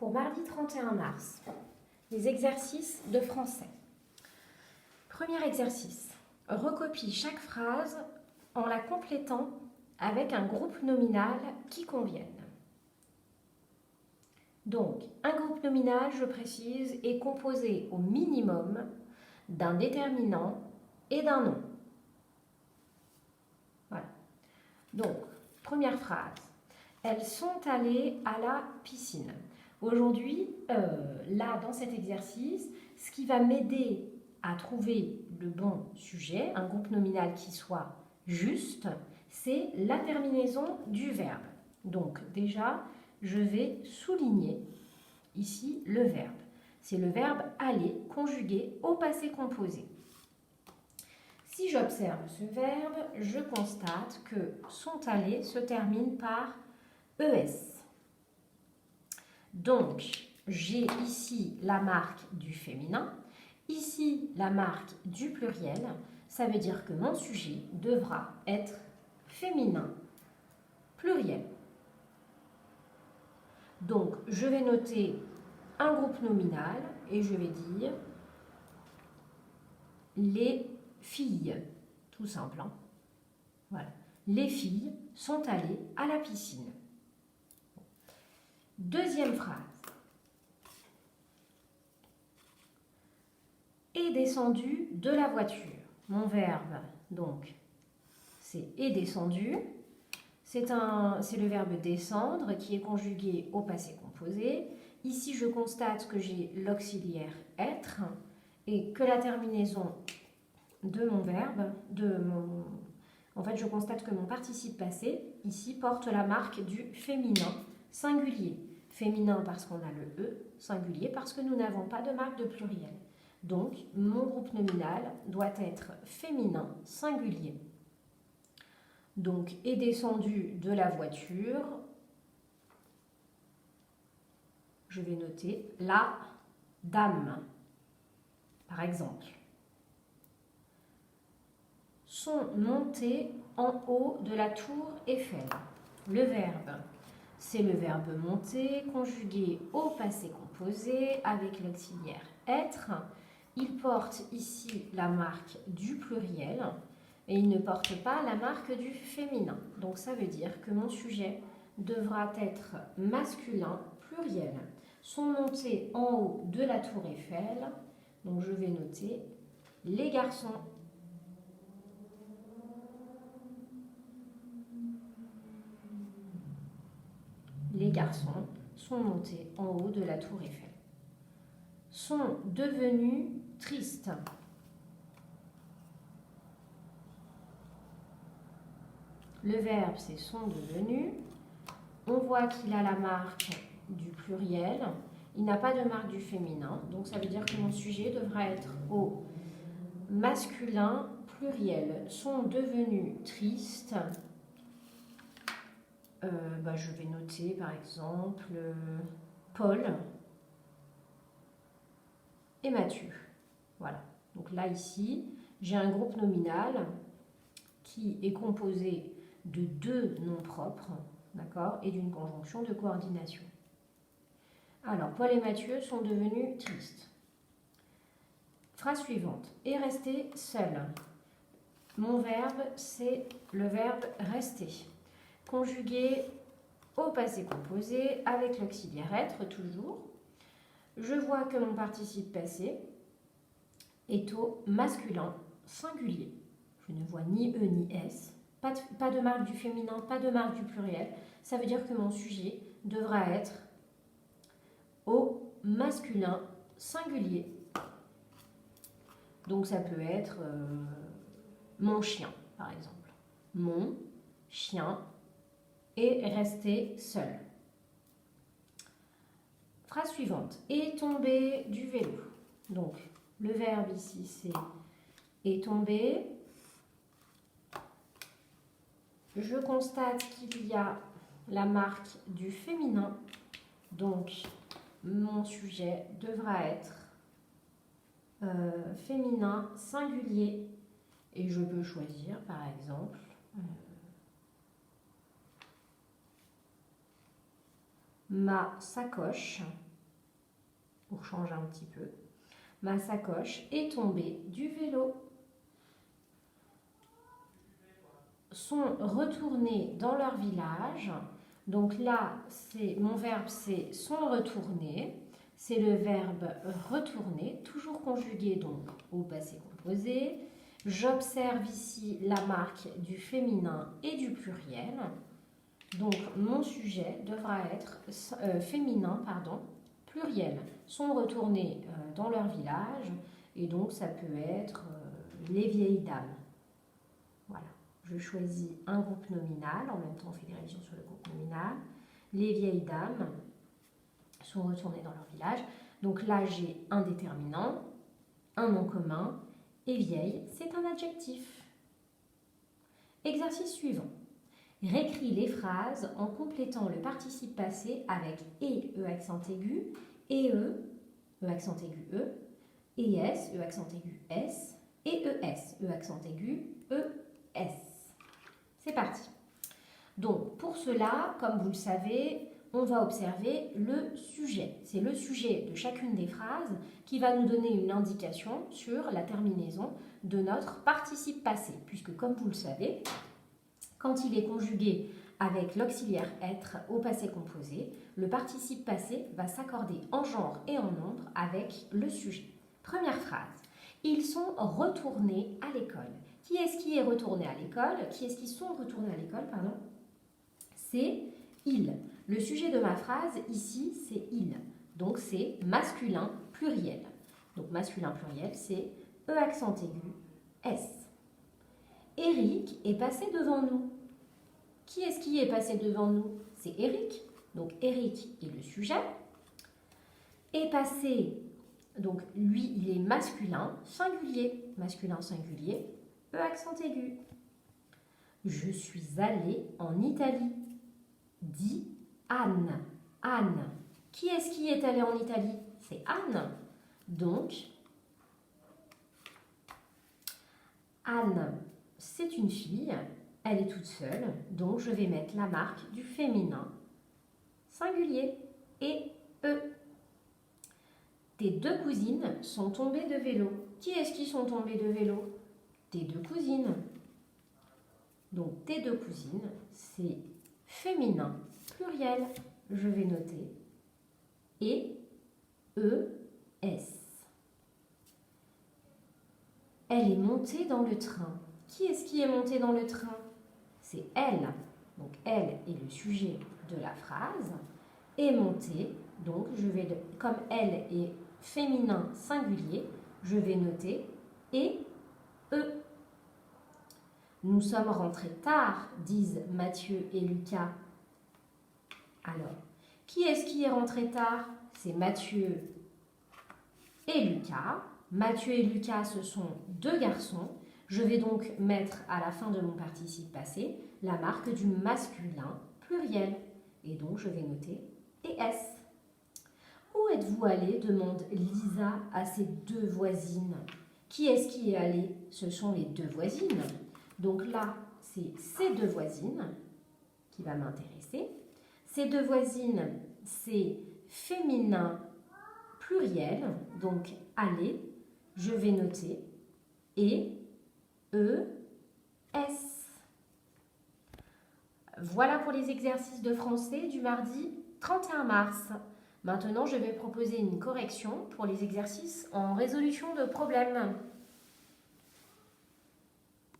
pour mardi 31 mars, les exercices de français. Premier exercice, recopie chaque phrase en la complétant avec un groupe nominal qui convienne. Donc, un groupe nominal, je précise, est composé au minimum d'un déterminant et d'un nom. Voilà. Donc, première phrase. Elles sont allées à la piscine. Aujourd'hui, là, dans cet exercice, ce qui va m'aider à trouver le bon sujet, un groupe nominal qui soit juste, c'est la terminaison du verbe. Donc, déjà, je vais souligner ici le verbe. C'est le verbe aller conjugué au passé composé. Si j'observe ce verbe, je constate que sont allés se termine par ES. Donc, j'ai ici la marque du féminin, ici la marque du pluriel. Ça veut dire que mon sujet devra être féminin, pluriel. Donc, je vais noter un groupe nominal et je vais dire les filles, tout simple. Hein. Voilà. Les filles sont allées à la piscine. Deuxième phrase. Est descendu de la voiture. Mon verbe, donc, c'est est descendu. C'est le verbe descendre qui est conjugué au passé composé. Ici, je constate que j'ai l'auxiliaire être et que la terminaison de mon verbe, en fait, je constate que mon participe passé, ici, porte la marque du féminin singulier. Féminin parce qu'on a le E, singulier parce que nous n'avons pas de marque de pluriel. Donc, mon groupe nominal doit être féminin singulier. Donc, est descendu de la voiture. Je vais noter la dame, par exemple. Sont montés en haut de la tour Eiffel. Le verbe, c'est le verbe monter conjugué au passé composé avec l'auxiliaire être. Il porte ici la marque du pluriel et il ne porte pas la marque du féminin. Donc ça veut dire que mon sujet devra être masculin pluriel. Sont montés en haut de la tour Eiffel. Donc je vais noter les garçons. Les garçons sont montés en haut de la tour Eiffel. Sont devenus tristes. Le verbe, c'est sont devenus. On voit qu'il a la marque du pluriel. Il n'a pas de marque du féminin. Donc, ça veut dire que mon sujet devra être au masculin pluriel. Sont devenus tristes. Je vais noter, par exemple, Paul et Mathieu. Voilà. Donc là, ici, j'ai un groupe nominal qui est composé de deux noms propres, d'accord, et d'une conjonction de coordination. Alors, Paul et Mathieu sont devenus tristes. Phrase suivante. Est resté seul. Mon verbe, c'est le verbe rester. Conjugué au passé composé avec l'auxiliaire être, toujours. Je vois que mon participe passé est au masculin singulier. Je ne vois ni E ni S. Pas de marque du féminin, pas de marque du pluriel. Ça veut dire que mon sujet devra être au masculin singulier. Donc ça peut être mon chien, par exemple. Mon chien est resté seul. Phrase suivante. Est tombé du vélo. Donc, le verbe ici, c'est est tombé. Je constate qu'il y a la marque du féminin. Donc, mon sujet devra être féminin singulier. Et je peux choisir, par exemple, ma sacoche pour changer un petit peu. Ma sacoche est tombée du vélo. Sont retournés dans leur village. Donc là, mon verbe, c'est sont retournés. C'est le verbe retourner, toujours conjugué donc au passé composé. J'observe ici la marque du féminin et du pluriel. Donc mon sujet devra être féminin, pluriel. Sont retournés dans leur village et donc ça peut être les vieilles dames. Voilà. Je choisis un groupe nominal, en même temps on fait des révisions sur le groupe nominal. Les vieilles dames sont retournées dans leur village. Donc là, j'ai un déterminant, un nom commun, et vieille, c'est un adjectif. Exercice suivant. Réécris les phrases en complétant le participe passé avec e accent aigu, et e accent aigu e, et s, accent aigu s, et es, accent aigu es. C'est parti. Donc, pour cela, comme vous le savez, on va observer le sujet. C'est le sujet de chacune des phrases qui va nous donner une indication sur la terminaison de notre participe passé. Puisque, comme vous le savez, quand il est conjugué avec l'auxiliaire être au passé composé, le participe passé va s'accorder en genre et en nombre avec le sujet. Première phrase. Ils sont retournés à l'école. Qui est-ce qui est retourné à l'école? Qui est-ce qui sont retournés à l'école, pardon? C'est il. Le sujet de ma phrase, ici, c'est il. Donc, c'est masculin pluriel. Donc, masculin pluriel, c'est E accent aigu, S. Eric est passé devant nous. Qui est-ce qui est passé devant nous? C'est Eric. Donc, Eric est le sujet. Est passé, donc lui, il est masculin singulier. Masculin singulier, E accent aigu. Je suis allée en Italie. Dit Anne. Anne. Qui est-ce qui est allé en Italie? C'est Anne. Donc, Anne, c'est une fille. Elle est toute seule. Donc, je vais mettre la marque du féminin singulier et E. Tes deux cousines sont tombées de vélo. Qui est-ce qui sont tombées de vélo? Tes deux cousines. Donc, tes deux cousines, c'est féminin pluriel. Je vais noter et es. Elle est montée dans le train. Qui est-ce qui est monté dans le train? C'est elle. Donc elle est le sujet de la phrase. Est montée. Donc je vais, comme elle est féminin singulier, je vais noter et e. Nous sommes rentrés tard, disent Mathieu et Lucas. Alors, qui est-ce qui est rentré tard? C'est Mathieu et Lucas. Mathieu et Lucas, ce sont deux garçons. Je vais donc mettre à la fin de mon participe passé la marque du masculin pluriel. Et donc, je vais noter ES. Où êtes-vous allé? Demande Lisa à ses deux voisines. Qui est-ce qui est allé? Ce sont les deux voisines. Donc là, c'est ces deux voisines qui va m'intéresser. Ces deux voisines, c'est féminin pluriel, donc aller. Je vais noter et S. Voilà pour les exercices de français du mardi 31 mars. Maintenant, je vais proposer une correction pour les exercices en résolution de problèmes.